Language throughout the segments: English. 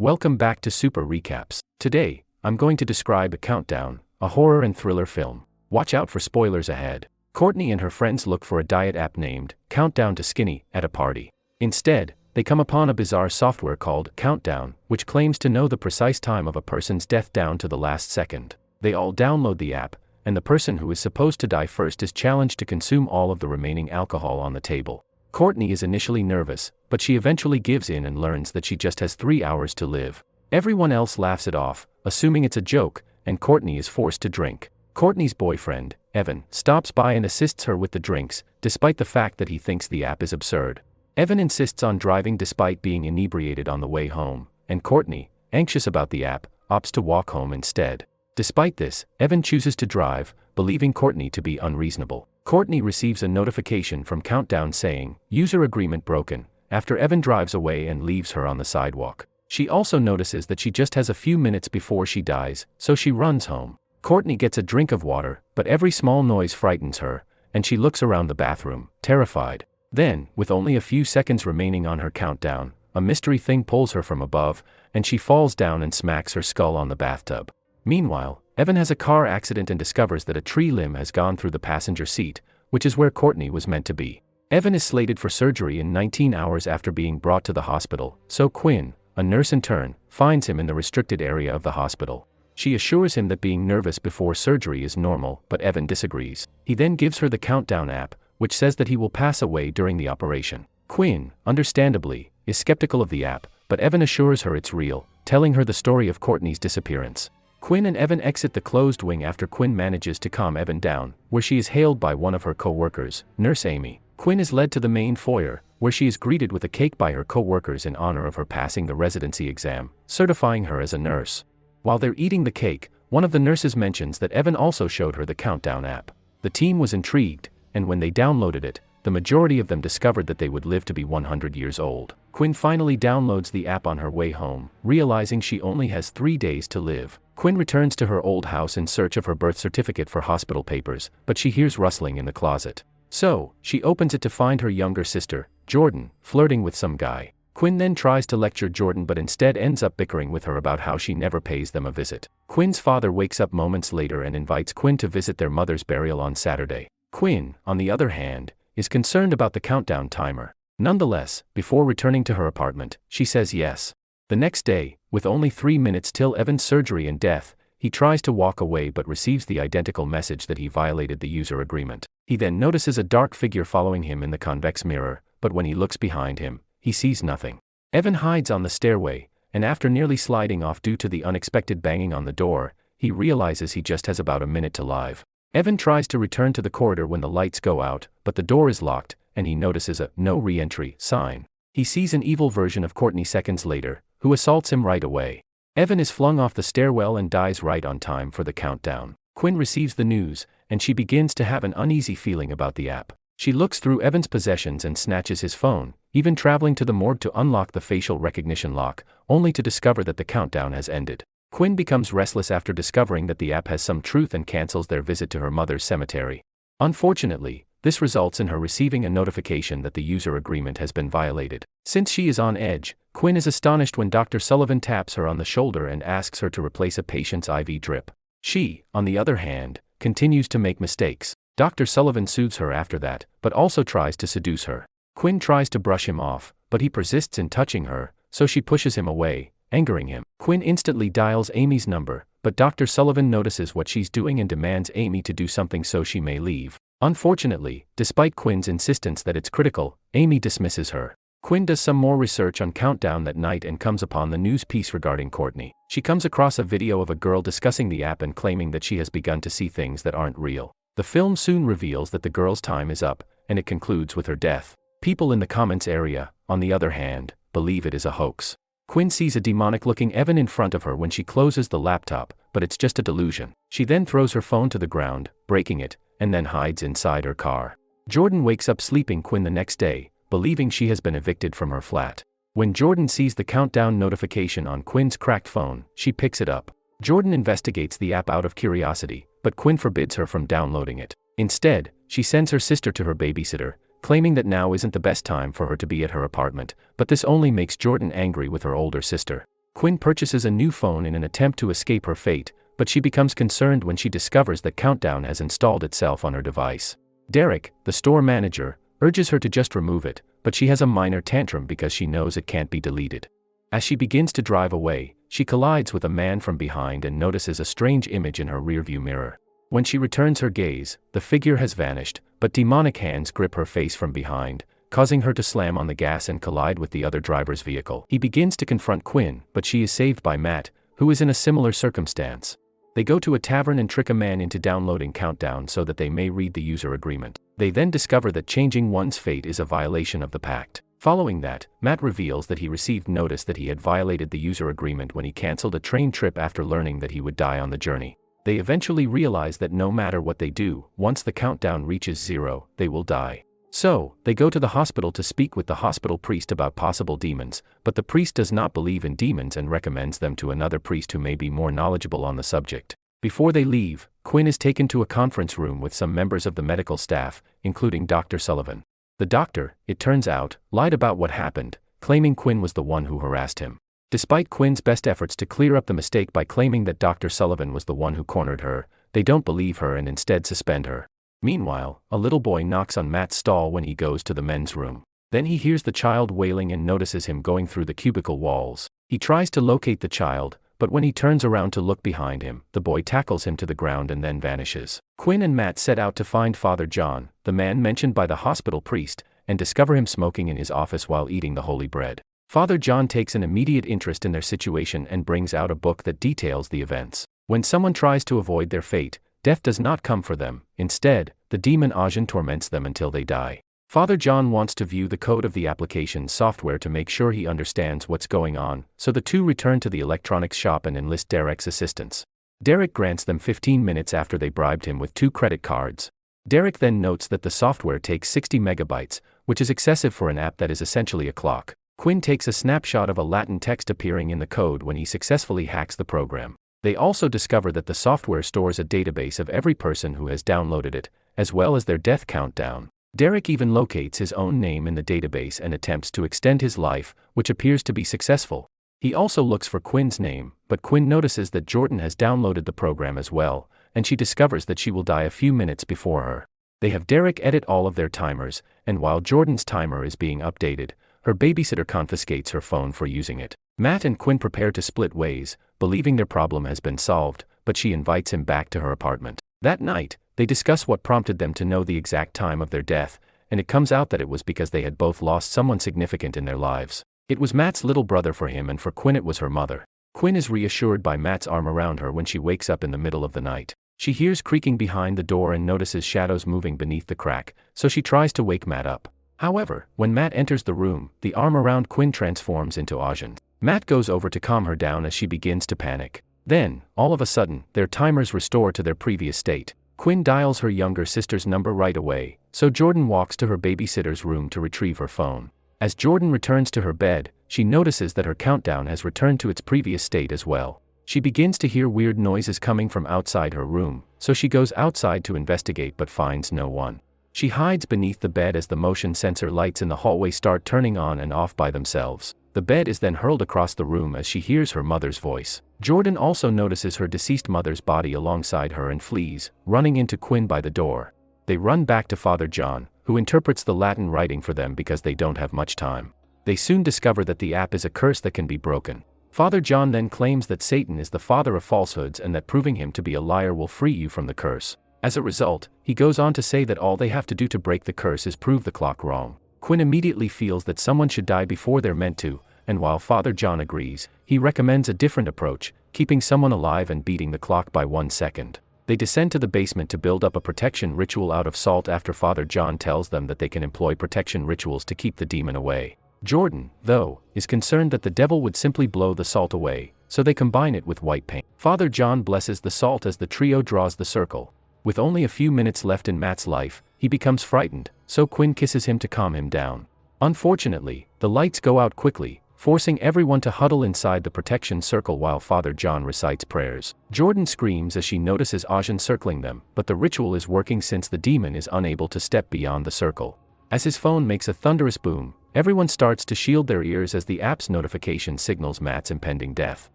Welcome back to Super Recaps. Today, I'm going to describe A Countdown, a horror and thriller film. Watch out for spoilers ahead. Courtney and her friends look for a diet app named Countdown to Skinny at a party. Instead, they come upon a bizarre software called Countdown, which claims to know the precise time of a person's death down to the last second. They all download the app, and the person who is supposed to die first is challenged to consume all of the remaining alcohol on the table. Courtney is initially nervous, but she eventually gives in and learns that she just has 3 hours to live. Everyone else laughs it off, assuming it's a joke, and Courtney is forced to drink. Courtney's boyfriend, Evan, stops by and assists her with the drinks, despite the fact that he thinks the app is absurd. Evan insists on driving despite being inebriated on the way home, and Courtney, anxious about the app, opts to walk home instead. Despite this, Evan chooses to drive, believing Courtney to be unreasonable. Courtney receives a notification from Countdown saying, "User agreement broken," after Evan drives away and leaves her on the sidewalk. She also notices that she just has a few minutes before she dies, so she runs home. Courtney gets a drink of water, but every small noise frightens her, and she looks around the bathroom, terrified. Then, with only a few seconds remaining on her countdown, a mystery thing pulls her from above, and she falls down and smacks her skull on the bathtub. Meanwhile, Evan has a car accident and discovers that a tree limb has gone through the passenger seat, which is where Courtney was meant to be. Evan is slated for surgery in 19 hours after being brought to the hospital, so Quinn, a nurse in turn, finds him in the restricted area of the hospital. She assures him that being nervous before surgery is normal, but Evan disagrees. He then gives her the Countdown app, which says that he will pass away during the operation. Quinn, understandably, is skeptical of the app, but Evan assures her it's real, telling her the story of Courtney's disappearance. Quinn and Evan exit the closed wing after Quinn manages to calm Evan down, where she is hailed by one of her co-workers, Nurse Amy. Quinn is led to the main foyer, where she is greeted with a cake by her co-workers in honor of her passing the residency exam, certifying her as a nurse. While they're eating the cake, one of the nurses mentions that Evan also showed her the Countdown app. The team was intrigued, and when they downloaded it, the majority of them discovered that they would live to be 100 years old. Quinn finally downloads the app on her way home, realizing she only has 3 days to live. Quinn returns to her old house in search of her birth certificate for hospital papers, but she hears rustling in the closet. So, she opens it to find her younger sister, Jordan, flirting with some guy. Quinn then tries to lecture Jordan but instead ends up bickering with her about how she never pays them a visit. Quinn's father wakes up moments later and invites Quinn to visit their mother's burial on Saturday. Quinn, on the other hand, is concerned about the countdown timer. Nonetheless, before returning to her apartment, she says yes. The next day, with only 3 minutes till Evan's surgery and death, he tries to walk away but receives the identical message that he violated the user agreement. He then notices a dark figure following him in the convex mirror, but when he looks behind him, he sees nothing. Evan hides on the stairway, and after nearly sliding off due to the unexpected banging on the door, he realizes he just has about a minute to live. Evan tries to return to the corridor when the lights go out, but the door is locked, and he notices a "no re-entry" sign. He sees an evil version of Courtney seconds later, who assaults him right away. Evan is flung off the stairwell and dies right on time for the countdown. Quinn receives the news, and she begins to have an uneasy feeling about the app. She looks through Evan's possessions and snatches his phone, even traveling to the morgue to unlock the facial recognition lock, only to discover that the countdown has ended. Quinn becomes restless after discovering that the app has some truth and cancels their visit to her mother's cemetery. Unfortunately, this results in her receiving a notification that the user agreement has been violated. Since she is on edge, Quinn is astonished when Dr. Sullivan taps her on the shoulder and asks her to replace a patient's IV drip. She, on the other hand, continues to make mistakes. Dr. Sullivan soothes her after that, but also tries to seduce her. Quinn tries to brush him off, but he persists in touching her, so she pushes him away, angering him. Quinn instantly dials Amy's number, but Dr. Sullivan notices what she's doing and demands Amy to do something so she may leave. Unfortunately, despite Quinn's insistence that it's critical, Amy dismisses her. Quinn does some more research on Countdown that night and comes upon the news piece regarding Courtney. She comes across a video of a girl discussing the app and claiming that she has begun to see things that aren't real. The film soon reveals that the girl's time is up, and it concludes with her death. People in the comments area, on the other hand, believe it is a hoax. Quinn sees a demonic-looking Evan in front of her when she closes the laptop, but it's just a delusion. She then throws her phone to the ground, breaking it, and then hides inside her car. Jordan wakes up sleeping Quinn the next day, believing she has been evicted from her flat. When Jordan sees the countdown notification on Quinn's cracked phone, she picks it up. Jordan investigates the app out of curiosity, but Quinn forbids her from downloading it. Instead, she sends her sister to her babysitter, claiming that now isn't the best time for her to be at her apartment, but this only makes Jordan angry with her older sister. Quinn purchases a new phone in an attempt to escape her fate, but she becomes concerned when she discovers that Countdown has installed itself on her device. Derek, the store manager, urges her to just remove it, but she has a minor tantrum because she knows it can't be deleted. As she begins to drive away, she collides with a man from behind and notices a strange image in her rearview mirror. When she returns her gaze, the figure has vanished, but demonic hands grip her face from behind, causing her to slam on the gas and collide with the other driver's vehicle. He begins to confront Quinn, but she is saved by Matt, who is in a similar circumstance. They go to a tavern and trick a man into downloading Countdown so that they may read the user agreement. They then discover that changing one's fate is a violation of the pact. Following that, Matt reveals that he received notice that he had violated the user agreement when he cancelled a train trip after learning that he would die on the journey. They eventually realize that no matter what they do, once the countdown reaches 0, they will die. So, they go to the hospital to speak with the hospital priest about possible demons, but the priest does not believe in demons and recommends them to another priest who may be more knowledgeable on the subject. Before they leave, Quinn is taken to a conference room with some members of the medical staff, including Dr. Sullivan. The doctor, it turns out, lied about what happened, claiming Quinn was the one who harassed him. Despite Quinn's best efforts to clear up the mistake by claiming that Dr. Sullivan was the one who cornered her, they don't believe her and instead suspend her. Meanwhile, a little boy knocks on Matt's stall when he goes to the men's room. Then he hears the child wailing and notices him going through the cubicle walls. He tries to locate the child, but when he turns around to look behind him, the boy tackles him to the ground and then vanishes. Quinn and Matt set out to find Father John, the man mentioned by the hospital priest, and discover him smoking in his office while eating the holy bread. Father John takes an immediate interest in their situation and brings out a book that details the events. When someone tries to avoid their fate, death does not come for them. Instead, the demon Ajahn torments them until they die. Father John wants to view the code of the application's software to make sure he understands what's going on, so the two return to the electronics shop and enlist Derek's assistance. Derek grants them 15 minutes after they bribed him with 2 credit cards. Derek then notes that the software takes 60 megabytes, which is excessive for an app that is essentially a clock. Quinn takes a snapshot of a Latin text appearing in the code when he successfully hacks the program. They also discover that the software stores a database of every person who has downloaded it, as well as their death countdown. Derek even locates his own name in the database and attempts to extend his life, which appears to be successful. He also looks for Quinn's name, but Quinn notices that Jordan has downloaded the program as well, and she discovers that she will die a few minutes before her. They have Derek edit all of their timers, and while Jordan's timer is being updated, her babysitter confiscates her phone for using it. Matt and Quinn prepare to split ways, believing their problem has been solved, but she invites him back to her apartment. That night, they discuss what prompted them to know the exact time of their death, and it comes out that it was because they had both lost someone significant in their lives. It was Matt's little brother for him, and for Quinn it was her mother. Quinn is reassured by Matt's arm around her when she wakes up in the middle of the night. She hears creaking behind the door and notices shadows moving beneath the crack, so she tries to wake Matt up. However, when Matt enters the room, the arm around Quinn transforms into Ajahn. Matt goes over to calm her down as she begins to panic. Then, all of a sudden, their timers restore to their previous state. Quinn dials her younger sister's number right away, so Jordan walks to her babysitter's room to retrieve her phone. As Jordan returns to her bed, she notices that her countdown has returned to its previous state as well. She begins to hear weird noises coming from outside her room, so she goes outside to investigate but finds no one. She hides beneath the bed as the motion sensor lights in the hallway start turning on and off by themselves. The bed is then hurled across the room as she hears her mother's voice. Jordan also notices her deceased mother's body alongside her and flees, running into Quinn by the door. They run back to Father John, who interprets the Latin writing for them because they don't have much time. They soon discover that the app is a curse that can be broken. Father John then claims that Satan is the father of falsehoods and that proving him to be a liar will free you from the curse. As a result, he goes on to say that all they have to do to break the curse is prove the clock wrong. Quinn immediately feels that someone should die before they're meant to, and while Father John agrees, he recommends a different approach, keeping someone alive and beating the clock by 1 second. They descend to the basement to build up a protection ritual out of salt after Father John tells them that they can employ protection rituals to keep the demon away. Jordan, though, is concerned that the devil would simply blow the salt away, so they combine it with white paint. Father John blesses the salt as the trio draws the circle. With only a few minutes left in Matt's life, he becomes frightened, so Quinn kisses him to calm him down. Unfortunately, the lights go out quickly, forcing everyone to huddle inside the protection circle while Father John recites prayers. Jordan screams as she notices Ajahn circling them, but the ritual is working since the demon is unable to step beyond the circle. As his phone makes a thunderous boom, Everyone starts to shield their ears as the app's notification signals Matt's impending death.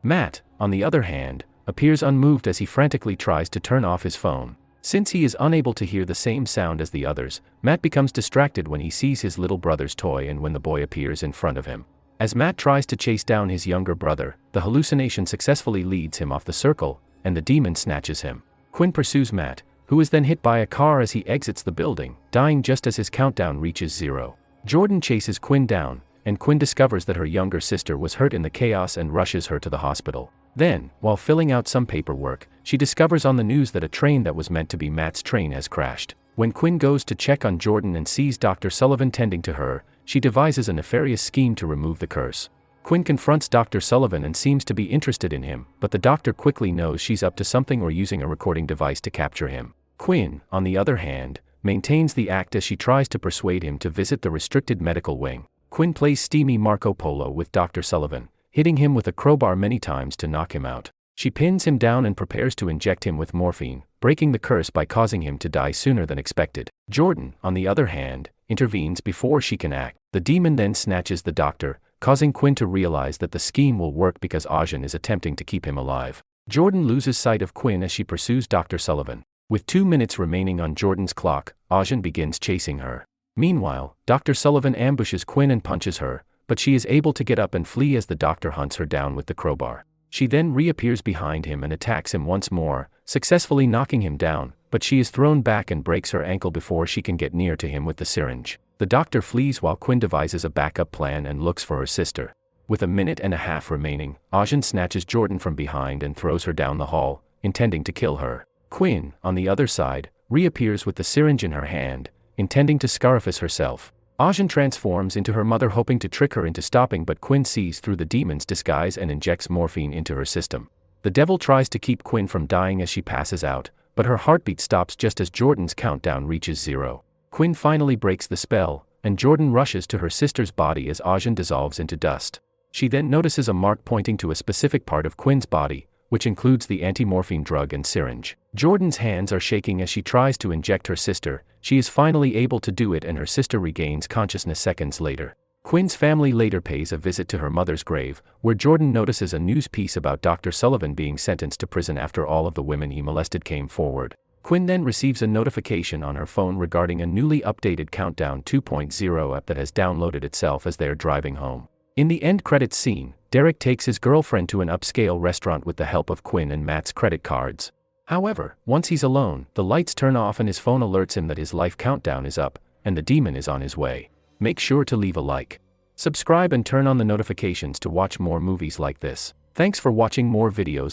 Matt, on the other hand, appears unmoved as he frantically tries to turn off his phone. Since he is unable to hear the same sound as the others, Matt becomes distracted when he sees his little brother's toy and when the boy appears in front of him. As Matt tries to chase down his younger brother, the hallucination successfully leads him off the circle, and the demon snatches him. Quinn pursues Matt, who is then hit by a car as he exits the building, dying just as his countdown reaches 0. Jordan chases Quinn down, and Quinn discovers that her younger sister was hurt in the chaos and rushes her to the hospital. Then, while filling out some paperwork, she discovers on the news that a train that was meant to be Matt's train has crashed. When Quinn goes to check on Jordan and sees Dr. Sullivan tending to her, she devises a nefarious scheme to remove the curse. Quinn confronts Dr. Sullivan and seems to be interested in him, but the doctor quickly knows she's up to something or using a recording device to capture him. Quinn, on the other hand, maintains the act as she tries to persuade him to visit the restricted medical wing. Quinn plays steamy Marco Polo with Dr. Sullivan, hitting him with a crowbar many times to knock him out. She pins him down and prepares to inject him with morphine, breaking the curse by causing him to die sooner than expected. Jordan, on the other hand, intervenes before she can act. The demon then snatches the doctor, causing Quinn to realize that the scheme will work because Ajahn is attempting to keep him alive. Jordan loses sight of Quinn as she pursues Dr. Sullivan. With 2 minutes remaining on Jordan's clock, Ajahn begins chasing her. Meanwhile, Dr. Sullivan ambushes Quinn and punches her, but she is able to get up and flee as the doctor hunts her down with the crowbar. She then reappears behind him and attacks him once more, successfully knocking him down, but she is thrown back and breaks her ankle before she can get near to him with the syringe. The doctor flees while Quinn devises a backup plan and looks for her sister. With 1.5 minutes remaining, Ajahn snatches Jordan from behind and throws her down the hall, intending to kill her. Quinn, on the other side, reappears with the syringe in her hand, intending to scarifice herself. Ajahn transforms into her mother hoping to trick her into stopping, but Quinn sees through the demon's disguise and injects morphine into her system. The devil tries to keep Quinn from dying as she passes out, but her heartbeat stops just as Jordan's countdown reaches 0. Quinn finally breaks the spell, and Jordan rushes to her sister's body as Ajahn dissolves into dust. She then notices a mark pointing to a specific part of Quinn's body, which includes the anti-morphine drug and syringe. Jordan's hands are shaking as she tries to inject her sister. She is finally able to do it and her sister regains consciousness seconds later. Quinn's family later pays a visit to her mother's grave, where Jordan notices a news piece about Dr. Sullivan being sentenced to prison after all of the women he molested came forward. Quinn then receives a notification on her phone regarding a newly updated Countdown 2.0 app that has downloaded itself as they are driving home. In the end credits scene, Derek takes his girlfriend to an upscale restaurant with the help of Quinn and Matt's credit cards. However, once he's alone, the lights turn off and his phone alerts him that his life countdown is up, and the demon is on his way. Make sure to leave a like. Subscribe and turn on the notifications to watch more movies like this. Thanks for watching more videos.